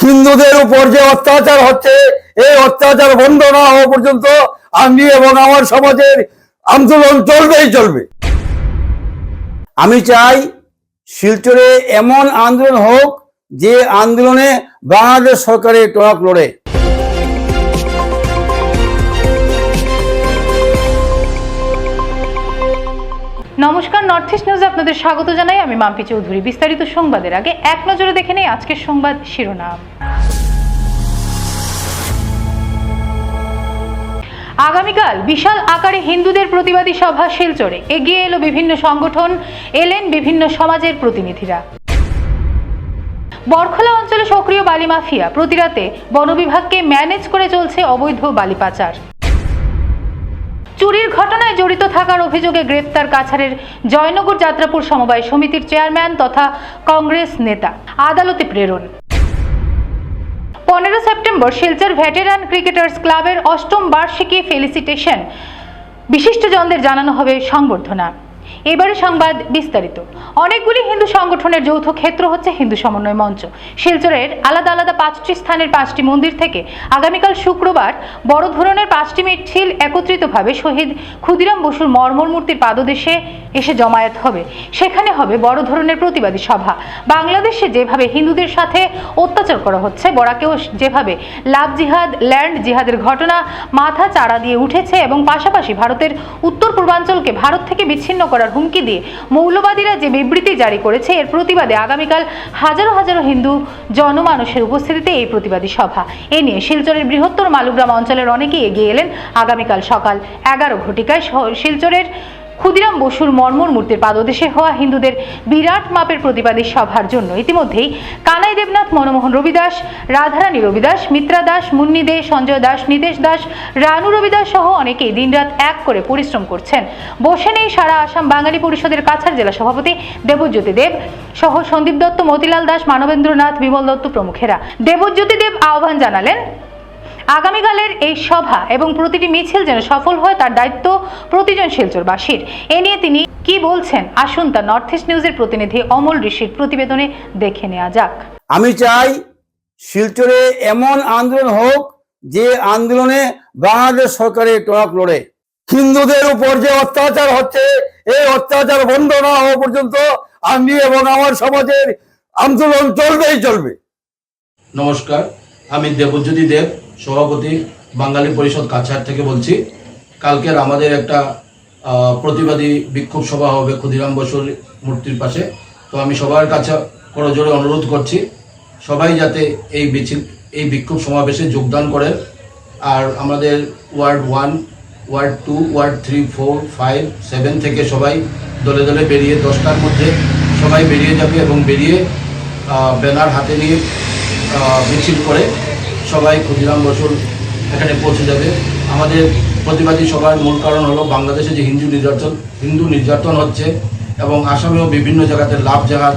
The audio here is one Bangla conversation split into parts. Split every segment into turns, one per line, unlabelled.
হিন্দুদের উপর যে অত্যাচার হচ্ছে, এই অত্যাচার বন্ধ না হওয়া পর্যন্ত আমি এবং আমার সমাজের আন্দোলন চলবেই চলবে। আমি চাই শিলচরে এমন আন্দোলন হোক যে আন্দোলনে বাংলাদেশ সরকারের টনক লড়ে।
নমস্কার, নর্থ ইস্ট নিউজে আপনাদের স্বাগত জানাই। আমি মাম্পি চৌধুরী। বিস্তারিত সংবাদের আগে এক নজরে দেখে নেই আজকের সংবাদ শিরোনাম। আগামীকাল বিশাল আকারে হিন্দুদের প্রতিবাদী সভা শিলচরে। এগিয়ে এলো বিভিন্ন সংগঠন, এলেন বিভিন্ন সমাজের প্রতিনিধিরা। বরখলা অঞ্চলে সক্রিয় বালি মাফিয়া, প্রতিরাতে বন বিভাগকে ম্যানেজ করে চলছে অবৈধ বালি পাচার। চুরির ঘটনায় জড়িত থাকার অভিযোগে গ্রেপ্তার কাছাড়ের জয়নগর যাত্রাপুর সমবায় সমিতির চেয়ারম্যান তথা কংগ্রেস নেতা, আদালতে প্রেরণ। 15 সেপ্টেম্বর শিলচর ভেটেরান ক্রিকেটার্স ক্লাবের 8ম বার্ষিকী ফেলিসিটেশন, বিশিষ্টজনদের জানানো হবে সংবর্ধনা। এবারে সংবাদ বিস্তারিত। অনেকগুলি হিন্দু সংগঠনের যৌথ ক্ষেত্র হচ্ছে হিন্দু সমন্বয় মঞ্চ। শিলচরের আলাদা আলাদা 5টি স্থানের 5টি মন্দির থেকে আগামীকাল শুক্রবার বড় ধরনের 5টি মিছিল একত্রিতভাবে শহীদ ক্ষুদিরাম বসুর মর্মর মূর্তির পাদদেশে এসে জমায়েত হবে। সেখানে হবে বড় ধরনের প্রতিবাদী সভা। বাংলাদেশে যেভাবে হিন্দুদের সাথে অত্যাচার করা হচ্ছে, বরাকেও যেভাবে লাভ জিহাদ, ল্যান্ড জিহাদের ঘটনা মাথা চাড়া দিয়ে উঠেছে এবং পাশাপাশি ভারতের উত্তর পূর্বাঞ্চলকে ভারত থেকে বিচ্ছিন্ন করার হুমকি দিয়ে মৌলবাদীরা যে বিবৃতি জারি করেছে, এর প্রতিবাদে আগামীকাল হাজারো হাজারো হিন্দু জনমানুষের উপস্থিতিতে এই প্রতিবাদী সভা। এ নিয়ে শিলচরের বৃহত্তর মালুগ্রাম অঞ্চলের অনেকেই এগিয়ে এলেন আগামীকাল সকাল 11 ঘটিকায় শিলচরের ক্ষুদিরাম বসুর মর্মর মূর্তির পাদদেশে হওয়া হিন্দুদের বিরাট মাপের প্রতিবাদী সভার জন্য। ইতিমধ্যেই কানাই দেবনাথ, মনমোহন রবিদাস, রাধারানী রবিদাস, মিত্রা দাস, মুন্নি দে, সঞ্জয় দাস, নিতেশ দাস, রানু রবিদাস সহ অনেকেই দিনরাত এক করে পরিশ্রম করছেন। বসে নেই সারা আসাম বাঙালি পরিষদের কাছাড় জেলা সভাপতি দেবজ্যোতি দেব সহ সন্দীপ দত্ত, মতিলাল দাস, মানবেন্দ্রনাথ, বিমল দত্ত প্রমুখেরা। দেবজ্যোতি দেব আহ্বান জানালেন, আগামীকালের এই সভা এবং প্রতিটি মিছিল যেন সফল হয় তার দায়িত্ব প্রতিজন শিলচরবাসীর। এ নিয়ে তিনি কি বলছেন, আসুন তা নর্থ ইস্ট নিউজের প্রতিনিধি অমল ঋষির প্রতিবেদনে দেখে নেওয়া যাক।
আমি চাই শিলচরে এমন আন্দোলন হোক যে আন্দোলনে বাংলাদেশ সরকারের টনক লড়ে। হিন্দুদের উপর যে অত্যাচার হচ্ছে, এই অত্যাচার বন্ধ না হওয়া পর্যন্ত আমি এবং আমার সমাজের আন্দোলন চলবেই চলবে।
নমস্কার, আমি দেবজ্যোতি দেব, সভাপতি বাঙালি পরিষদ কাছাড় থেকে বলছি। কালকের আমাদের একটা প্রতিবাদী বিক্ষোভ সভা হবে ক্ষুদিরাম বসুর মূর্তির পাশে। তো আমি সবার কাছে করজোড়ে অনুরোধ করছি সবাই যাতে এই বিক্ষোভ সমাবেশে যোগদান করেন। আর আমাদের ওয়ার্ড 1, ওয়ার্ড 2, ওয়ার্ড 3, 4, 5, 7 থেকে সবাই দলে দলে বেরিয়ে 10টার মধ্যে সবাই বেরিয়ে যাবে এবং বেরিয়ে ব্যানার হাতে নিয়ে মিছিল করে সবাই ক্ষুদিরাম বসুর এখানে পৌঁছে যাবে। আমাদের প্রতিবাদী সভার মূল কারণ হলো বাংলাদেশে যে হিন্দু নির্যাতন হচ্ছে এবং আসামেও বিভিন্ন জায়গাতে লাভ জাহাজ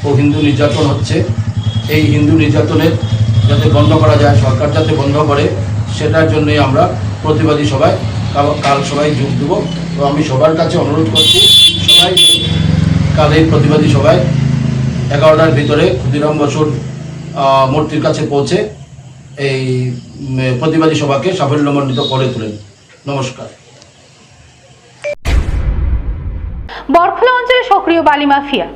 ও হিন্দু নির্যাতন হচ্ছে। এই হিন্দু নির্যাতনের যাতে বন্ধ করা যায়, সরকার যাতে বন্ধ করে, সেটার জন্যই আমরা প্রতিবাদী সভায় কাল সবাই যোগ দেব। তো আমি সবার কাছে অনুরোধ করছি সবাই কাল এই প্রতিবাদী সভায় 11টার ভিতরে ক্ষুদিরাম বসুর মূর্তির কাছে পৌঁছে এই প্রতিবাদী সভাকে সাফল্যমণ্ডিত করে তোলেন। নমস্কার।
বরখলা অঞ্চলে সক্রিয় বালি মাফিয়া,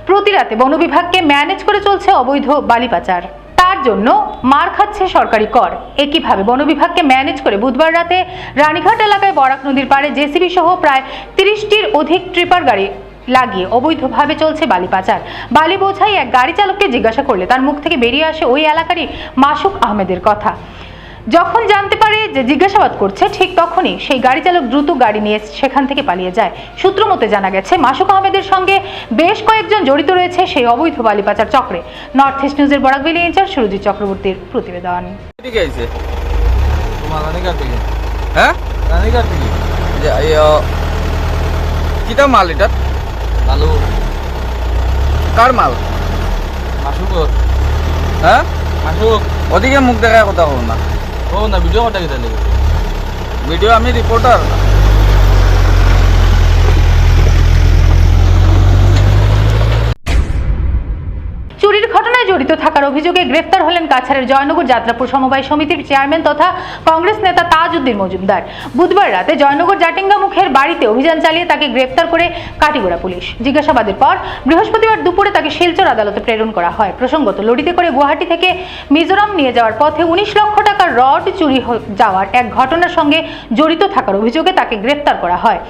প্রতিরাতে বন বিভাগকে ম্যানেজ করে চলছে অবৈধ বালি পাচার। তার জন্য মার খাচ্ছে সরকারি কর। একইভাবে বন বিভাগকে ম্যানেজ করে বুধবার রাতে রানীঘাট এলাকায় বরাক নদীর পাড়ে জেসিবি সহ প্রায় 30টির অধিক ট্রিপার গাড়ি লাগিয়ে অবৈধভাবে চলছে বালি পাচার। বালি বোঝাই এক গাড়ি চালককে জিজ্ঞাসা করলে তার মুখ থেকে বেরিয়ে আসে ওই এলাকারই মাসুক আহমেদের কথা। যখন জানতে পারে যে জিজ্ঞাসাবাদ করছে, ঠিক তখনই সেই গাড়ি চালক দ্রুত গাড়ি নিয়ে সেখান থেকে পালিয়ে যায়। সূত্র মতে জানা গেছে, মাসুক আহমেদের সঙ্গে বেশ কয়েকজন জড়িত রয়েছে সেই অবৈধ বালি পাচার চক্রে। নর্থ ইস্ট নিউজের বরাকভ্যালি ইনচার্জ সুরজিৎ চক্রবর্তীর প্রতিবেদন।
কিটা মাল এটা? আলু কার মাল? মাসুকর। হ্যাঁ মাসুক, ওদিকে মুখ দেখায় কথা বল না। ও না, ভিডিও কথা কি তাহলে? ভিডিও আমি রিপোর্টার।
চুরির ঘটনায় জড়িত জড়িত থাকার অভিযোগে গ্রেফতার হলেন কাছাড়ের জয়নগর যাত্রাপুর সমবায় সমিতির চেয়ারম্যান তথা কংগ্রেস নেতা তাজউদ্দিন মজুমদার। বুধবার রাতে জয়নগর জাটিঙ্গা মুখের বাড়িতে অভিযান চালিয়ে তাকে গ্রেফতার করে কাটিগড়া পুলিশ। জিজ্ঞাসাবাদের পর বৃহস্পতিবার দুপুরে তাকে শিলচর আদালতে প্রেরণ করা হয়। প্রসঙ্গত, লরিতে করে গুয়াহাটি থেকে মিজোরাম নিয়ে যাওয়ার পথে 19 লক্ষ টাকার রড চুরি যাওয়ার এক ঘটনার সঙ্গে জড়িত থাকার অভিযোগে তাকে গ্রেফতার করা হয়।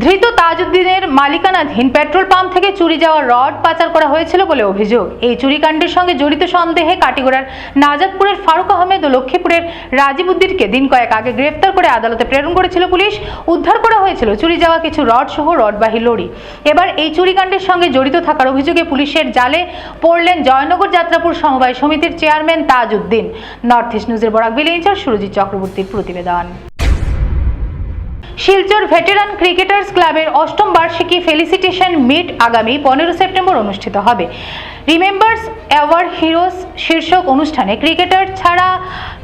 ধৃত তাজউদ্দিনের মালিকানাধীন পেট্রোল পাম্প থেকে চুরি যাওয়া রড পাচার করা হয়েছিল বলে অভিযোগ। এই চুরিকাণ্ডের সঙ্গে জড়িত সন্দেহে কাটিগড়ার নাজাদপুরের ফারুক আহমেদ ও লক্ষ্মীপুরের রাজীব উদ্দিনকে দিন কয়েক আগে গ্রেফতার করে আদালতে প্রেরণ করেছিল পুলিশ। উদ্ধার করা হয়েছিল চুরি যাওয়া কিছু রড সহ রডবাহী লরি। এবার এই চুরিকাণ্ডের সঙ্গে জড়িত থাকার অভিযোগে পুলিশের জালে পড়লেন জয়নগর যাত্রাপুর সমবায় সমিতির চেয়ারম্যান তাজউদ্দিন। নর্থ ইস্ট নিউজের বরাকভেলি ইনচার্জ সুরজিৎ চক্রবর্তীর প্রতিবেদন। শিলচর ভেটেরান ক্রিকেটার্স ক্লাবের অষ্টম বার্ষিকী ফেলিসিটেশন মিট আগামী 15 সেপ্টেম্বর অনুষ্ঠিত হবে। রিমেম্বার্স অ্যাওয়ার্ড হিরোজ শীর্ষক অনুষ্ঠানে ক্রিকেটার ছাড়া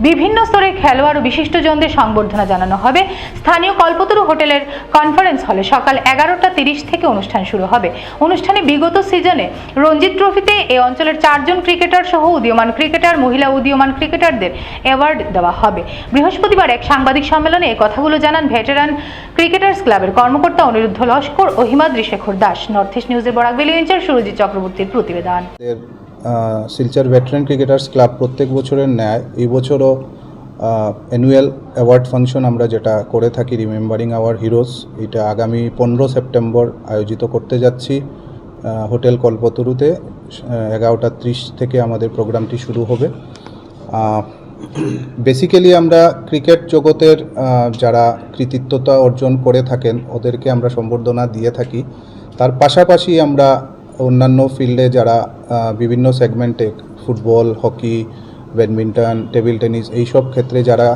বিভিন্ন স্তরের খেলোয়াড় ও বিশিষ্টজনদের সংবর্ধনা জানানো হবে। স্থানীয় কল্পতরু হোটেলের কনফারেন্স হলে সকাল 11:30 থেকে অনুষ্ঠান শুরু হবে। অনুষ্ঠানে বিগত সিজনে রঞ্জি ট্রফিতে এই অঞ্চলের 4 জন ক্রিকেটার সহ উদীয়মান ক্রিকেটার, মহিলা উদীয়মান ক্রিকেটারদের অ্যাওয়ার্ড দেওয়া হবে। বৃহস্পতিবার এক সাংবাদিক সম্মেলনে এই কথাগুলো জানান ভেটেরান ক্রিকেটার্স ক্লাবের কর্মকর্তা অনিরুদ্ধ লস্কর ও হিমাদ্রি শেখর দাস। নর্থ ইস্ট নিউজের বরাকভেলি ইনচার্জ সুরজিৎ চক্রবর্তীর প্রতিবেদন।
শিলচর ভেটেরান ক্রিকেটার্স ক্লাব প্রত্যেক বছরের ন্যায় এই বছরও অ্যানুয়াল অ্যাওয়ার্ড ফাংশন আমরা যেটা করে থাকি রিমেম্বারিং আওয়ার হিরোজ, এটা আগামী 15 সেপ্টেম্বর আয়োজিত করতে যাচ্ছি হোটেল কল্পতরুতে। 11:30 থেকে আমাদের প্রোগ্রামটি শুরু হবে। বেসিক্যালি আমরা ক্রিকেট জগতের যারা কৃতিত্বতা অর্জন করে থাকেন ওদেরকে আমরা সম্বর্ধনা দিয়ে থাকি। তার পাশাপাশি আমরা অন্যান্য ফিল্ডে যারা বিভিন্ন সেগমেন্টে football, hockey, badminton, table tennis এইসব ক্ষেত্রে যারা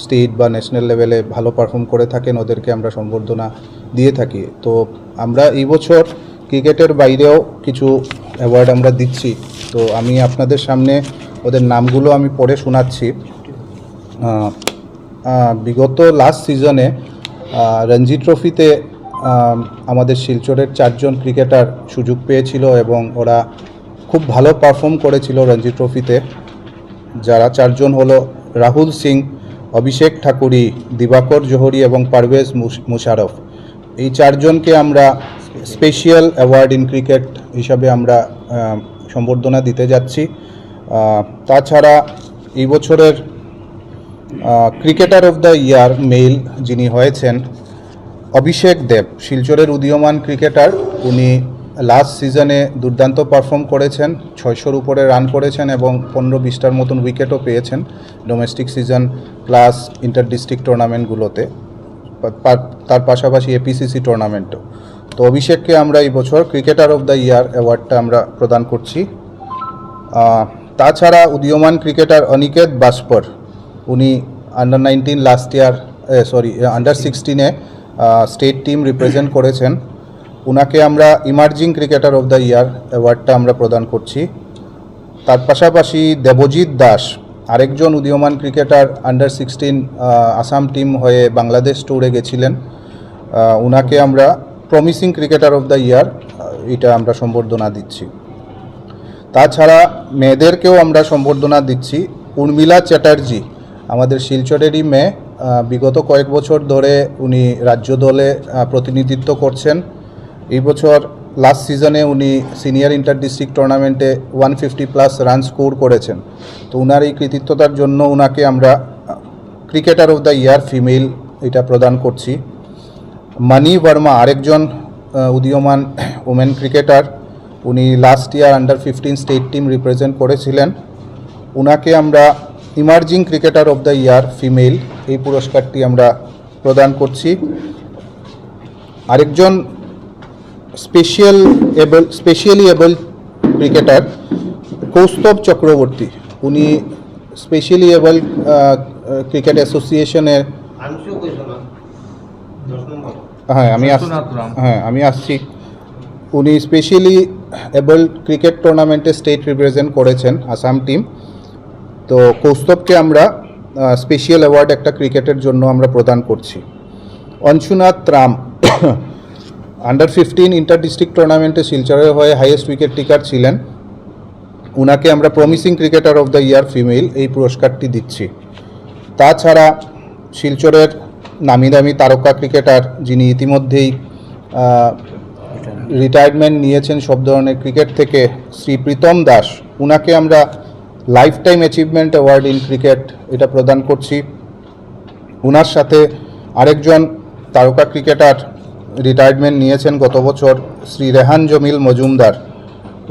স্টেট বা ন্যাশনাল লেভেলে ভালো পারফর্ম করে থাকেন ওদেরকে আমরা সম্বর্ধনা দিয়ে থাকি। তো আমরা এই বছর ক্রিকেটের বাইরেও কিছু অ্যাওয়ার্ড আমরা দিচ্ছি। তো আমি আপনাদের সামনে ওদের নামগুলো আমি পড়ে শোনাচ্ছি। বিগত লাস্ট সিজনে রঞ্জি ট্রফিতে আমাদের শিলচরের 4 জন ক্রিকেটার সুযোগ পেয়েছিল এবং ওরা খুব ভালো পারফর্ম করেছিল রঞ্জি ট্রফিতে। যারা 4 জন হলো রাহুল সিং, অভিষেক ঠাকুরি, দিবাকর জোহরি এবং পারভেজ মুশারফ। এই 4 জনকে আমরা স্পেশাল অ্যাওয়ার্ড ইন ক্রিকেট হিসাবে আমরা সম্বর্ধনা দিতে যাচ্ছি। তাছাড়া এই বছরের cricketer of the year male যিনি হয়েছেন অভিষেক দেব, শিলচরের উদীয়মান ক্রিকেটার। উনি লাস্ট সিজনে দুর্দান্ত পারফর্ম করেছেন, 600-র উপরে রান করেছেন এবং 15-20টার মতন উইকেটও পেয়েছেন domestic season plus inter district টুর্নামেন্টগুলোতে, তার পাশাপাশি এপিসিসি টুর্নামেন্টও। তো অভিষেককে আমরা এই বছর ক্রিকেটার অফ দ্য ইয়ার অ্যাওয়ার্ডটা আমরা প্রদান করছি। তাছাড়া উদীয়মান ক্রিকেটার অনিকেত বাস্পর, উনি আন্ডার 16-এ স্টেট টিম রিপ্রেজেন্ট করেছেন। উনাকে আমরা emerging cricketer of the year অ্যাওয়ার্ডটা আমরা প্রদান করছি। তার পাশাপাশি দেবজিৎ দাস, আরেকজন উদীয়মান ক্রিকেটার, আন্ডার 16 আসাম টিম হয়ে বাংলাদেশ ট্যুরে গেছিলেন। উনাকে আমরা প্রমিসিং ক্রিকেটার অফ দ্য ইয়ার এটা আমরা সম্বর্ধনা দিচ্ছি। তাছাড়া মেয়েদেরকেও আমরা সম্বর্ধনা দিচ্ছি। উর্মিলা চ্যাটার্জি আমাদের শিলচরেরই মেয়ে, বিগত কয়েক বছর ধরে উনি রাজ্য দলে প্রতিনিধিত্ব করছেন। এই বছর লাস্ট সিজনে উনি সিনিয়র ইন্টার ডিস্ট্রিক্ট টুর্নামেন্টে 150+ রান স্কোর করেছেন। তো উনার এই কৃতিত্বতার জন্য উনাকে আমরা cricketer of the year female এটা প্রদান করছি। মানি বর্মা আরেকজন উদীয়মান ওমেন ক্রিকেটার, উনি last year under 15 state team represent করেছিলেন। উনাকে আমরা emerging cricketer of the year female এই পুরস্কারটি আমরা প্রদান করছি। আরেকজন specially able cricketer Kaustav Chakraborty, উনি স্পেশালি এবল ক্রিকেট অ্যাসোসিয়েশনের আমি আসছি। উনি স্পেশালি এবল ক্রিকেট টুর্নামেন্টে স্টেট রিপ্রেজেন্ট করেছেন আসাম টিম। তো কৌস্তবকে আমরা স্পেশাল অ্যাওয়ার্ড একটা ক্রিকেটের জন্য আমরা প্রদান করছি। অংশুনাথ রাম আন্ডার 15 ইন্টার ডিস্ট্রিক্ট টুর্নামেন্টে শিলচরের হয়ে হাইয়েস্ট উইকেট টেকার ছিলেন। উনাকে আমরা promising cricketer of the year female এই পুরস্কারটি দিচ্ছি। তাছাড়া শিলচরের নামি দামি তারকা ক্রিকেটার যিনি ইতিমধ্যেই রিটায়ারমেন্ট নিয়েছেন সব ধরনের ক্রিকেট থেকে, শ্রী প্রীতম দাস, উনাকে আমরা life time achievement award in cricket এটা প্রদান করছি। উনার সাথে আরেকজন তারকা ক্রিকেটার রিটায়ারমেন্ট নিয়েছেন গত বছর, শ্রী রেহান জমিল মজুমদার,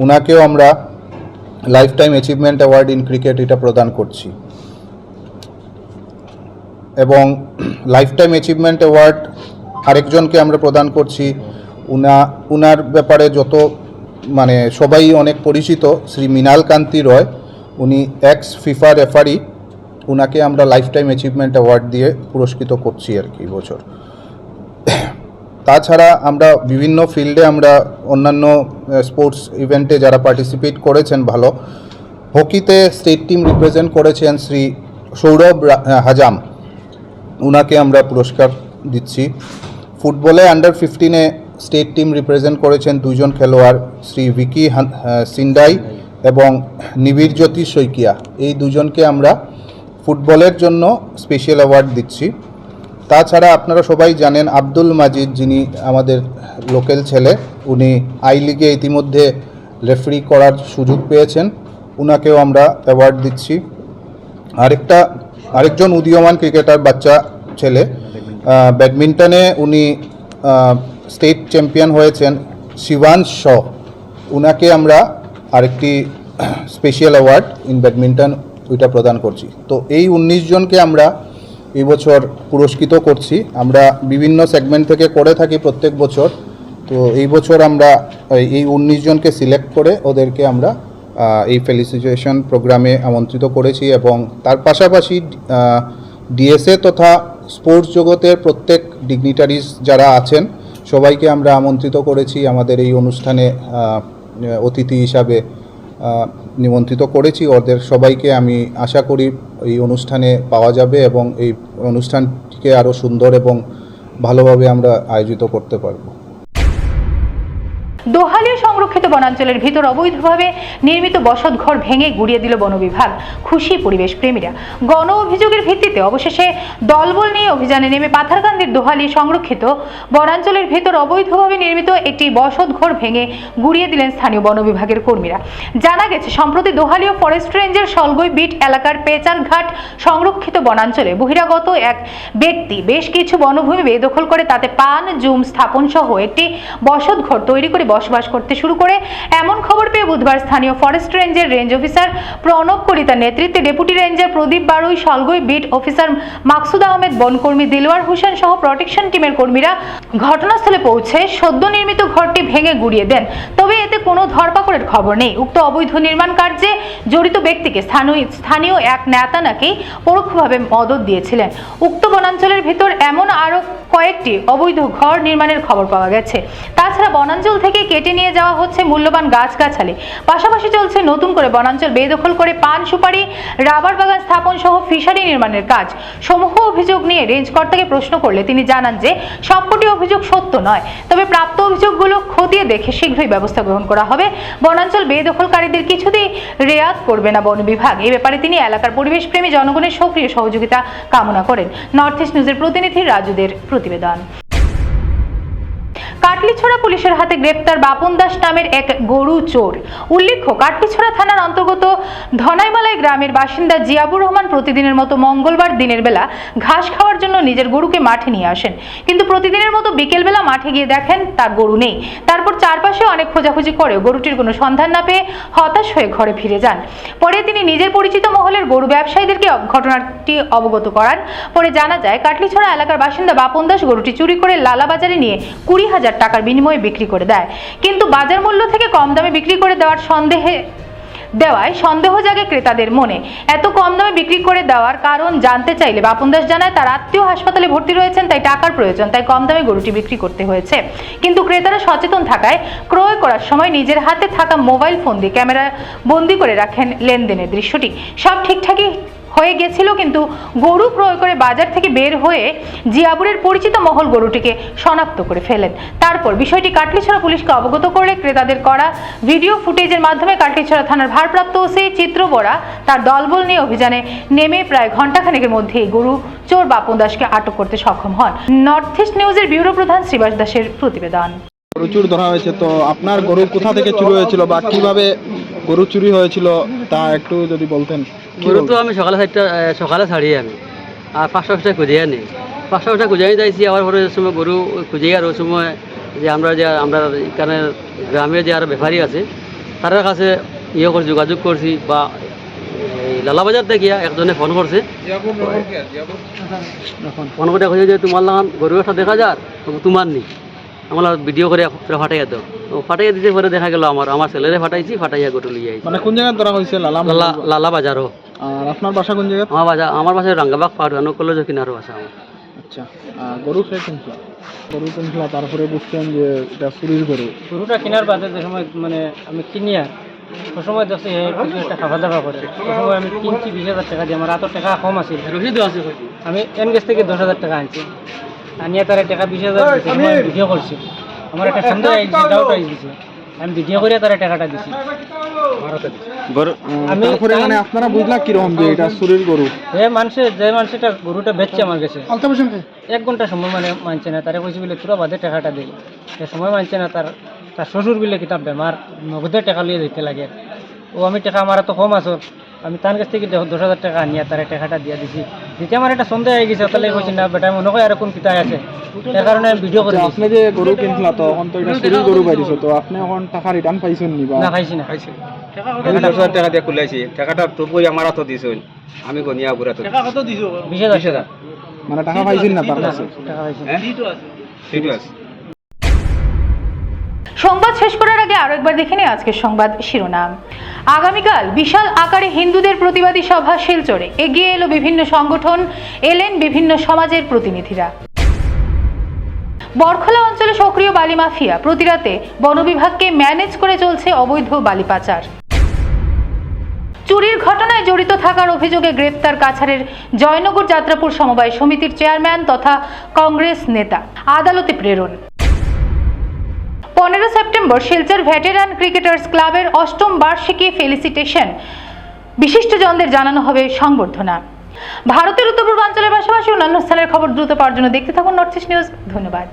উনাকেও আমরা life time achievement award in cricket এটা প্রদান করছি। এবং লাইফ টাইম অ্যাচিভমেন্ট অ্যাওয়ার্ড আরেকজনকে আমরা প্রদান করছি, উনার ব্যাপারে সবাই অনেক পরিচিত, শ্রী মৃণাল কান্তি রয়, উনি এক্স ফিফা রেফারি, উনাকে আমরা লাইফ টাইম অ্যাচিভমেন্ট অ্যাওয়ার্ড দিয়ে পুরস্কৃত করছি আর কি বছর। তাছাড়া আমরা বিভিন্ন ফিল্ডে আমরা অন্যান্য স্পোর্টস ইভেন্টে যারা পার্টিসিপেট করেছেন ভালো, হকিতে স্টেট টিম রিপ্রেজেন্ট করেছেন শ্রী সৌরভ হাজাম, উনাকে আমরা পুরস্কার দিচ্ছি। ফুটবলে আন্ডার 15-এ স্টেট টিম রিপ্রেজেন্ট করেছেন দুজন খেলোয়াড়, শ্রী ভিকি সিন্ডাই এবং নিবিড় জ্যোতি শইকিয়া, এই দুজনকে আমরা ফুটবলের জন্য স্পেশাল অ্যাওয়ার্ড দিচ্ছি। তাছাড়া আপনারা সবাই জানেন আব্দুল মাজিদ, যিনি আমাদের লোকাল ছেলে, উনি আই লিগে ইতিমধ্যে রেফারি করার সুযোগ পেয়েছেন, উনাকেও আমরা অ্যাওয়ার্ড দিচ্ছি। আরেকজন উদীয়মান ক্রিকেটার বাচ্চা ছেলে, ব্যাডমিন্টনে উনি স্টেট চ্যাম্পিয়ন হয়েছেন, শিবাংশ শ, উনাকে আমরা আরেকটি স্পেশাল অ্যাওয়ার্ড ইন ব্যাডমিন্টন ওইটা প্রদান করছি। তো এই 19 জনকে আমরা এই বছর পুরস্কৃত করছি। আমরা বিভিন্ন সেগমেন্ট থেকে করে থাকি প্রত্যেক বছর, তো এই বছর আমরা এই 19 জনকে সিলেক্ট করে ওদেরকে আমরা এই ফেলিসিটেশন প্রোগ্রামে আমন্ত্রিত করেছি। এবং তার পাশাপাশি ডিএসএ তথা স্পোর্টস জগতের প্রত্যেক ডিগনিটারিজ যারা আছেন সবাইকে আমরা আমন্ত্রিত করেছি, আমাদের এই অনুষ্ঠানে অতিথি হিসাবে নিমন্ত্রিত করেছি। ওদের সবাইকে আমি আশা করি এই অনুষ্ঠানে পাওয়া যাবে এবং এই অনুষ্ঠানটিকে আরও সুন্দর এবং ভালোভাবে আমরা আয়োজিত করতে পারবো।
দোহালিয়া সংরক্ষিত বনাঞ্চলের ভিতর অবৈধভাবে নির্মিত বসতঘর ভেঙে গুড়িয়ে দিল বন বিভাগ। খুশি পরিবেশ প্রেমীরা। গণ অভিযোগের ভিত্তিতে অবশেষে দলবল নিয়ে অভিযানে নেমে পাথারকান্দির দোহালি সংরক্ষিত বনাঞ্চলের ভিতর অবৈধভাবে নির্মিত একটি বসতঘর ভেঙে গুড়িয়ে দিলেন স্থানীয় বন বিভাগের কর্মীরা। জানা গেছে, সম্প্রতি দোহালিয়া ফরেস্ট রেঞ্জের সলগই বিট এলাকার পেচারঘাট সংরক্ষিত বনাঞ্চলে বহিরাগত এক ব্যক্তি বেশ কিছু বনভূমি বেদখল করে তাতে পান জুম স্থাপন সহ একটি বসতঘর তৈরি করে বসবাস করতে শুরু করে। এমন খবর পেয়ে বুধবার স্থানীয় ফরেস্ট রেঞ্জের রেঞ্জ অফিসার প্রণব কলিতার নেতৃত্বে ডেপুটি রেঞ্জার প্রদীপ বারুই, সলগই বিট অফিসার মাকসুদ আহমেদ, বনকর্মী দিলওয়ার হোসেন সহ প্রোটেকশন টিমের কর্মীরা ঘটনাস্থলে পৌঁছে সদ্য নির্মিত ঘরটি ভেঙে গুড়িয়ে দেন। তবে এতে কোনো ধরপাকড়ের খবর নেই। উক্ত অবৈধ নির্মাণ কার্যে জড়িত ব্যক্তিকে স্থানীয় এক নেতা নাকি পরোক্ষভাবে মদত দিয়েছিলেন। উক্ত বনাঞ্চলের ভিতর এমন আরও কয়েকটি অবৈধ ঘর নির্মাণের খবর পাওয়া গেছে। তাছাড়া বনাঞ্চল থেকে কেটে নিয়ে যাওয়া হচ্ছে মূল্যবান গাছগাছালি। পাশাপাশি চলছে নতুন করে বনাঞ্চল বেদখল করে পান, সুপারি, রাবার বাগান স্থাপন সহ ফিশারি নির্মাণের কাজ। সমূহ অভিযোগ নিয়ে রেঞ্জ কর্তাকে প্রশ্ন করলে তিনি জানান যে সবকটি অভিযোগ সত্য নয়, তবে প্রাপ্ত অভিযোগগুলো খতিয়ে দেখে শীঘ্রই ব্যবস্থা গ্রহণ করা হবে। বনাঞ্চল বেদখলকারীদের কিছুতেই রেয়াত করবে না বন বিভাগ। এই ব্যাপারে তিনি এলাকার পরিবেশপ্রেমী জনগণের সক্রিয় সহযোগিতা কামনা করেন। নর্থ ইস্ট নিউজের প্রতিনিধি রাজুদের প্রতিবেদন। কাটলিছড়া পুলিশের হাতে গ্রেপ্তার বাপন দাস নামের এক গরু চোর। উল্লেখ্য, কাটলিছড়া থানার অন্তর্গত ধনাইমালাই গ্রামের বাসিন্দা জিয়াবুর রহমান প্রতিদিনের মতো মঙ্গলবার দিনের বেলা ঘাস খাওয়ার জন্য নিজের গরুকে মাঠে নিয়ে আসেন। কিন্তু প্রতিদিনের মতো বিকেলবেলা মাঠে গিয়ে দেখেন তার গরু নেই। তারপর চারপাশে অনেক খোঁজাখুঁজি করেও গরুটির কোনো সন্ধান না পেয়ে হতাশ হয়ে ঘরে ফিরে যান। পরে তিনি নিজের পরিচিত মহলের গরু ব্যবসায়ীদেরকে ঘটনাটি অবগত করান। পরে জানা যায়, কাটলিছড়া এলাকার বাসিন্দা বাপন দাস গরুটি চুরি করে লালা বাজারে নিয়ে 20,000 টাকার বিনিময়ে বিক্রি করে দেয়। কিন্তু বাজার মূল্য থেকে কম দামে বিক্রি করে দেওয়ায় সন্দেহ জাগে ক্রেতাদের মনে। এত কম দামে বিক্রি করে দেওয়ার কারণ জানতে চাইলে বাপন দাস জানায় তার আত্মীয় হাসপাতালে ভর্তি রয়েছেন, তাই টাকার প্রয়োজন, তাই কম দামে গরুটি বিক্রি করতে হয়েছে। কিন্তু ক্রেতারা সচেতন থাকায় ক্রয় করার সময় নিজের হাতে থাকা মোবাইল ফোন দিয়ে ক্যামেরা বন্দি করে রাখেন লেনদেনের দৃশ্যটি। সব ঠিকঠাকই হয়ে গেছিল, কিন্তু গরু ক্রয় করে বাজার থেকে বের হয়ে জিয়াবুরের পরিচিত মহল গরুটিকে শনাক্ত করে ফেলেন। তারপর বিষয়টি কাটলিছড়া পুলিশকে অবগত করে ক্রেতাদের করা ভিডিও ফুটেজের মাধ্যমে কাটলিছড়া থানার ভারপ্রাপ্ত ওসি চিত্র বরা তার দলবল নিয়ে অভিযানে নেমে প্রায় ঘণ্টাখানেকের মধ্যেই গরু চোর বাপন দাসকে আটক করতে সক্ষম হন। নর্থ ইস্ট নিউজের ব্যুরো প্রধান শ্রীবাস দাসের প্রতিবেদন।
গরু চুর ধরা হয়েছে, তো আপনার গরু কোথা থেকে চুরি হয়েছিল বা কিভাবে গরু চুরি হয়েছিল তা একটু যদি বলতেন।
গরু তো আমি সকালে ছাড়ি আমি আর 5-6টা খুঁজে আনি, 5-6টা খুঁজে যাইছি। আবার পরে সময় গরু খুঁজে আর ওই সময় যে আমরা এখানে গ্রামের যে আরো ব্যাপারী আছে তাদের কাছে যোগাযোগ করছি, বা লালাবাজার থেকে একজনে ফোন করছে, ফোন করে খুঁজে যে তোমার লাগান গরু একটা দেখা যার, তোমার নেই, আমরা ভিডিও করে ফাটাইয়া দাও। ফাটাইয়া দিতে পরে দেখা গেল আমার ছেলেরে ফাটাইছি, ফাটাইয়া গরু লিয়ে আইছি।
মানে কোন জায়গায় ধরা হয়েছে?
লালা বাজারও।
আর আপনার বাসা কোন জায়গায়?
আমার বাসায় রাঙ্গাবাগ পাহাড় কলেজ কিনারও বাসা আমার।
আচ্ছা, গরু কিনছিলা তারপরে বুঝছেন যে এটা চুরির গরু।
গরুটা কেনার বাদে যে সময় মানে আমি কিনিয়া ওই সময় দেখছি কিছু একটা খাবার দাবার করে, ওই সময় আমি কিনছি 20,000 টাকা দিয়ে। আমার হাতের টাকা কম আছে,
রসিদ আছে,
আমি এনগেজ থেকে 10,000 টাকা আনছি, আনিয়া তার টাকা 20,000 ভিডিও করছি। আমার একটা সন্দেহ ডাউট হয়ে গেছে, আমি ভিডিও করে তার টাকাটা দিছি। আমি
তারপরে মানে আপনারা বুঝলা কিরকম যে এটা চুরির গরু?
যে মানুষটা গরুটা বেচছে আমার কাছে 1 ঘন্টা সময় মানে মানছে না, তারা কইছে বলে তোরা বাদে টাকাটা দিই, সময় মানছে না। তার শ্বশুর বলে কিতাব বেমার, নগদের টাকা লিয়ে দিতে লাগে। ও আমি টাকা আমার তো কম আছো, আমি তার কাছ থেকে 10,000 টাকা আনিয়া তার টাকাটা দিয়ে দিছি। দিতে আমার একটা সন্দেহ হয়ে গেছে, তাহলে কইছি না বেটা মনে হয় এরকম কিতায় আছে, এর কারণে আমি ভিডিও করে।
আপনি যে গরু কিনছিলা তো এখন তো এটা চুরির গরু বাইরেছে, তো আপনি এখন টাকা রিটার্ন পাইছেন নি? বা
না পাইছি না।
10,000 টাকা দিয়ে খুলাইছি, টাকাটা তবুই আমার হাতত দিছিল, আমি গনিয়া বুড়া তো
20,000
মানে টাকা পাইছেন না তার কাছে?
টাকা পাইছি।
ঠিক আছে।
সংবাদ শেষ করার আগে আরো একবার দেখে নিই আজকের সংবাদ শিরোনাম। আগামীকাল বিশাল আকারে হিন্দুদের প্রতিবাদী সভা শিলচরে, এগিয়ে এলো বিভিন্ন সংগঠন, এলেন বিভিন্ন সমাজের প্রতিনিধিরা। বরখলা অঞ্চলে সক্রিয় বালি মাফিয়া, প্রতিরাতে বন বিভাগকে ম্যানেজ করে চলছে অবৈধ বালি পাচার। চুরির ঘটনায় জড়িত থাকার অভিযোগে গ্রেপ্তার কাছাড়ের জয়নগর যাত্রাপুর সমবায় সমিতির চেয়ারম্যান তথা কংগ্রেস নেতা, আদালতে প্রেরণ। 15 সেপ্টেম্বর শিলচর ভেটেরান ক্রিকেটার্স ক্লাবের 8ম বার্ষিকী ফেলিসিটেশন, বিশিষ্টজনদের জানানো হবে সংবর্ধনা। ভারতের উত্তর পূর্বাঞ্চলের পাশাপাশি অন্যান্য স্থানের খবর দ্রুত পাওয়ার জন্য দেখতে থাকুন নর্থ ইস্ট নিউজ। ধন্যবাদ।